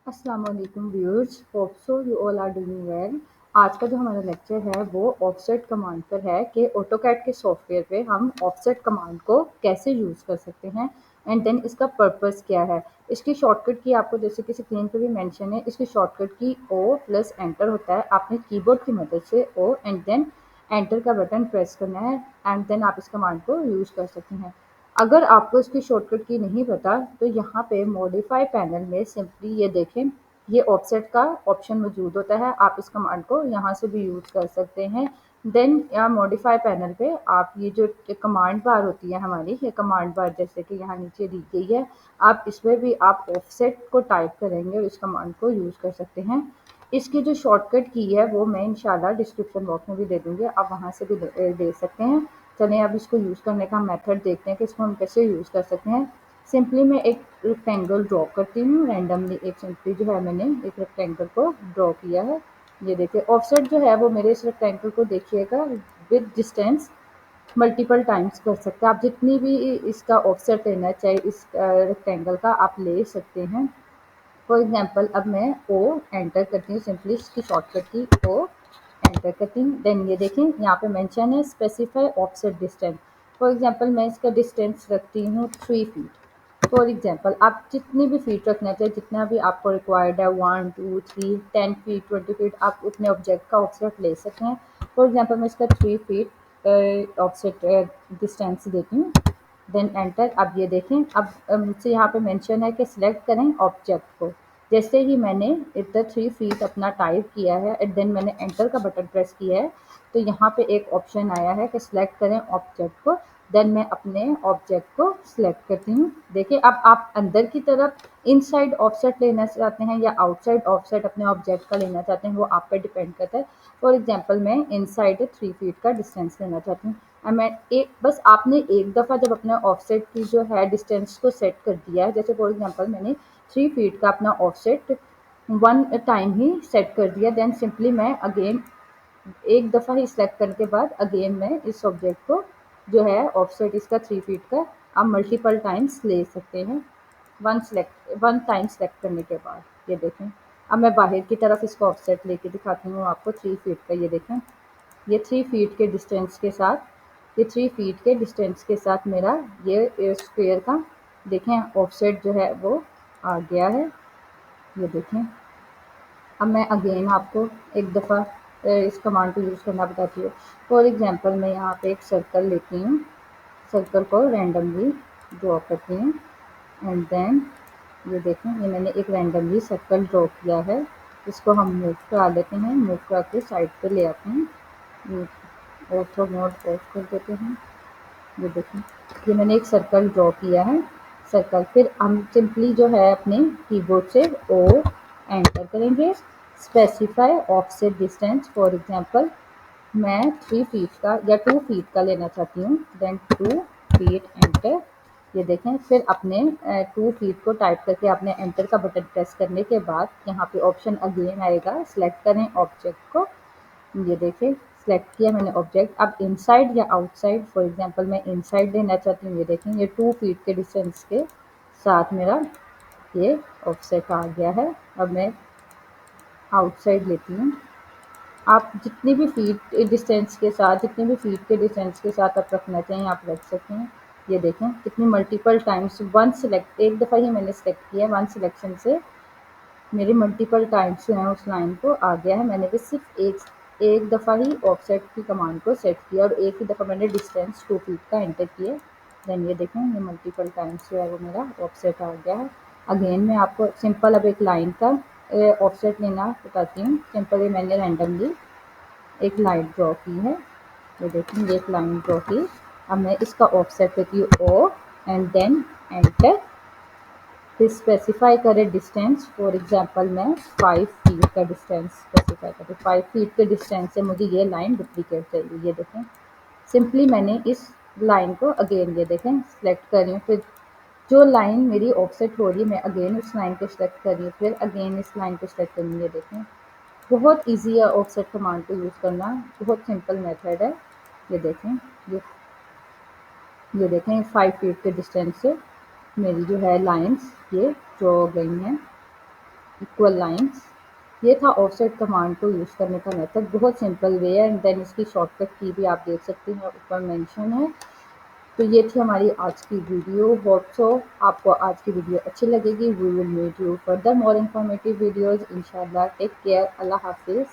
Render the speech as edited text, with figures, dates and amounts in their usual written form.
अस्सलाम वालेकुम viewers, hope so you all are doing well. आज का जो हमारा लेक्चर है वो ऑफसेट कमांड पर है कि ऑटोकैड के सॉफ्टवेयर पे हम ऑफसेट कमांड को कैसे यूज़ कर सकते हैं एंड देन इसका पर्पस क्या है। इसकी शॉर्टकट की आपको जैसे कि स्क्रीन पे भी मेंशन है, इसकी शॉर्टकट की ओ प्लस एंटर होता है। आपने कीबोर्ड की मदद से ओ एंड देन एंटर का बटन प्रेस करना है एंड देन आप इस कमांड को यूज़ कर सकते हैं। अगर आपको इसकी शॉर्टकट की नहीं पता तो यहाँ पे मॉडिफाई पैनल में सिंपली ये देखें, ये ऑफसेट का ऑप्शन मौजूद होता है। आप इस कमांड को यहाँ से भी यूज़ कर सकते हैं। देन या मॉडिफाई पैनल पे आप ये जो कमांड बार होती है हमारी, ये कमांड बार जैसे कि यहाँ नीचे दी गई है, आप इसमें भी आप ऑफसेट को टाइप करेंगे और इस कमांड को यूज़ कर सकते हैं। इसकी जो शॉर्टकट की है वो मैं इंशाल्लाह डिस्क्रिप्शन बॉक्स में भी दे दूँगी, आप वहाँ से भी दे सकते हैं। चलें अब इसको यूज़ करने का मेथड देखते हैं कि इसको हम कैसे यूज़ कर सकते हैं। सिंपली मैं एक रेक्टेंगल ड्रॉ करती हूँ रैंडमली। एक सिंपली जो है मैंने एक रेक्टेंगल को ड्रॉ किया है। ये देखिए ऑफसेट जो है वो मेरे इस रेक्टेंगल को देखिएगा विद डिस्टेंस मल्टीपल टाइम्स कर सकते हैं। आप जितनी भी इसका ऑफसेट लेना चाहे इस रेक्टेंगल का आप ले सकते हैं। फॉर एग्जाम्पल अब मैं ओ एंटर करती हूँ, सिंपली इसकी शॉर्टकट की ओ एंटर करती हूँ। देन ये देखें यहाँ पे मेंशन है specify offset distance. For example मैं इसका डिस्टेंस रखती हूँ 3 फीट। फॉर एग्जांपल आप जितनी भी फीट रखना चाहिए, जितना भी आपको रिक्वायर्ड है 1 2 3 10 फीट 20 फीट, आप उतने ऑब्जेक्ट का ऑफसेट ले सकते हैं। फॉर एग्जांपल मैं इसका 3 फीट ऑफसेट डिस्टेंस देती हूँ। Then enter. अब ये देखें, अब मुझसे यहाँ पे मेंशन है कि सिलेक्ट करें ऑब्जेक्ट को। जैसे ही मैंने इधर 3 फीट अपना टाइप किया है एंड देन मैंने एंटर का बटन प्रेस किया है तो यहाँ पे एक ऑप्शन आया है कि सिलेक्ट करें ऑब्जेक्ट को। देन मैं अपने ऑब्जेक्ट को सिलेक्ट करती हूँ। देखिए अब आप अंदर की तरफ इनसाइड ऑफसेट लेना चाहते हैं या आउटसाइड ऑफसेट अपने ऑब्जेक्ट का लेना चाहते हैं, वो आप पे डिपेंड करता है। फॉर एग्जांपल मैं इनसाइड 3 फीट का डिस्टेंस लेना चाहती हूँ। मैं एक बस आपने एक दफ़ा जब अपने ऑफसेट की जो है डिस्टेंस को सेट कर दिया है, जैसे फॉर एग्जांपल मैंने 3 फीट का अपना ऑफसेट वन टाइम ही सेट कर दिया, देन सिंपली मैं अगेन एक दफ़ा ही सिलेक्ट करने के बाद अगेन मैं इस ऑब्जेक्ट को जो है ऑफसेट इसका 3 फीट का आप मल्टीपल टाइम्स ले सकते हैं। वन टाइम सेलेक्ट करने के बाद ये देखें। अब मैं बाहर की तरफ इसको ऑफसेट लेके दिखाती हूँ आपको 3 फीट का। ये देखें, ये 3 फीट के डिस्टेंस के साथ, ये 3 फीट के डिस्टेंस के साथ मेरा ये स्क्वायर का देखें ऑफसेट जो है वो आ गया है। ये देखें। अब मैं अगेन आपको एक दफ़ा इस कमांड को यूज़ करना बताती हूँ। फॉर एग्जांपल मैं यहाँ पे एक सर्कल लेती हूँ, सर्कल को रैंडमली ड्रॉ करती हूँ एंड देन ये देखें, ये मैंने एक रैंडमली सर्कल ड्रॉ किया है। इसको हम मूव करा लेते हैं, मूव करा के साइड पे ले आते हैं, ऑर्थो मोड ऑफ कर देते हैं। ये देखें, ये मैंने एक सर्कल ड्रॉ किया है। सर्कल फिर हम सिंपली जो है अपने कीबोर्ड से ओ एंटर करेंगे। Specify offset distance, for example मैं 3 फीट का या 2 फीट का लेना चाहती हूँ। Then 2 feet enter. ये देखें, फिर अपने 2 फीट को टाइप करके आपने एंटर का बटन प्रेस करने के बाद यहाँ पे ऑप्शन अगेन आएगा, सिलेक्ट करें ऑब्जेक्ट को। ये देखें, सेलेक्ट किया मैंने ऑब्जेक्ट। अब इनसाइड या आउटसाइड, फॉर एग्जांपल मैं इनसाइड लेना चाहती हूँ। ये देखें, ये 2 फीट के डिस्टेंस के साथ मेरा ये ऑफसेट आ गया है। अब मैं आउटसाइड लेती हूँ। आप जितनी भी फीट डिस्टेंस के साथ, जितने भी फीट के डिस्टेंस के साथ आप रखना चाहें आप रख सकते हैं। ये देखें कितनी मल्टीपल टाइम्स, वन सिलेक्ट एक दफ़ा ही मैंने सेलेक्ट किया, वन सिलेक्शन से मेरे मल्टीपल टाइम्स जो हैं उस लाइन को आ गया है। मैंने भी सिर्फ एक दफ़ा ही ऑफसेट की कमांड को सेट किया और एक ही दफ़ा मैंने डिस्टेंस 2 फीट का एंटर किया। देन ये देखें, ये मल्टीपल टाइम्स जो है वो मेरा ऑफसेट आ गया है। अगेन मैं आपको सिंपल अब एक लाइन का ऑफसेट लेना बताती हूँ। सिंपल ये मैंने रैंडमली एक लाइन ड्रॉ की है। ये देखें, ये एक लाइन ड्रॉ की। अब मैं इसका ऑफसेट देती हूँ ओ एंड देन एंटर। फिर स्पेसिफाई करें डिस्टेंस, फॉर एग्जांपल मैं 5 फीट का डिस्टेंस स्पेसिफाई करें। 5 फीट के डिस्टेंस से मुझे ये लाइन डुप्लीकेट चाहिए। ये देखें, सिंपली मैंने इस लाइन को अगेन ये देखें सेलेक्ट कर रही हूँ। फिर जो लाइन मेरी ऑफसेट हो रही है मैं अगेन उस लाइन को सेलेक्ट कर रही हूँ, फिर अगेन इस लाइन को सेलेक्ट कर रही हूँ। ये देखें, बहुत ईजी है ऑफसेट कमांड को यूज़ करना, बहुत सिंपल मेथड है। ये देखें, ये ये देखें 5 फीट के डिस्टेंस से मेरी जो है लाइंस ये ड्रॉ हो गई हैं। Equal lines. ये था ऑफसेट कमांड को यूज़ करने का मेथड, बहुत सिंपल वे है। एंड देन इसकी शॉर्टकट की भी आप देख सकते हैं, ऊपर मेंशन है। तो ये थी हमारी आज की वीडियो। होप सो आपको आज की वीडियो अच्छी लगेगी। We will meet you further more informative videos इंशाल्लाह। टेक केयर, अल्लाह हाफिज़।